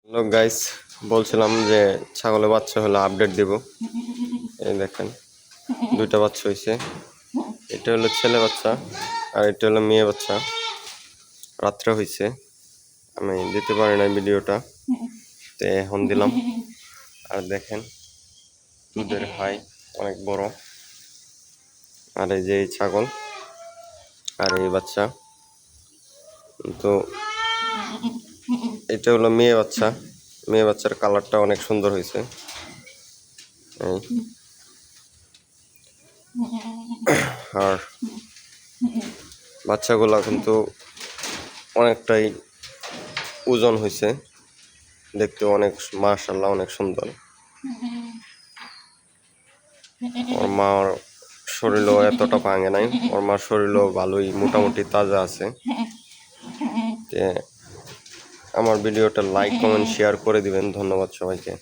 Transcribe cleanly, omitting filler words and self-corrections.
Hello guys, বলছিলাম যে ছাগলের বাচ্চা হলে আপডেট দেব। এই দেখেন, দুইটা বাচ্চা হয়েছে। এটা হলো ছেলে বাচ্চা আর এটা হলো মেয়ে বাচ্চা। রাত্রে হয়েছে, আমি দিতে পারি না ভিডিওটা, তো এখন দিলাম। আর দেখেন, দুধের হাই অনেক বড়। আর এই যে এই ছাগল আর এই বাচ্চা, তো এটা হলো মেয়ে বাচ্চা। মেয়ে বাচ্চার কালারটা অনেক সুন্দর হয়েছে। আর বাচ্চাগুলা কিন্তু অনেকটাই ওজন হয়েছে, দেখতে অনেক মাশাআল্লাহ অনেক সুন্দর। ওর মার শরীরও এতটা ভাঙে নাই, ওর মার শরীরও ভালোই মোটামুটি তাজা আছে। আমার ভিডিওটা লাইক কমেন্ট শেয়ার করে দিবেন। ধন্যবাদ সবাইকে।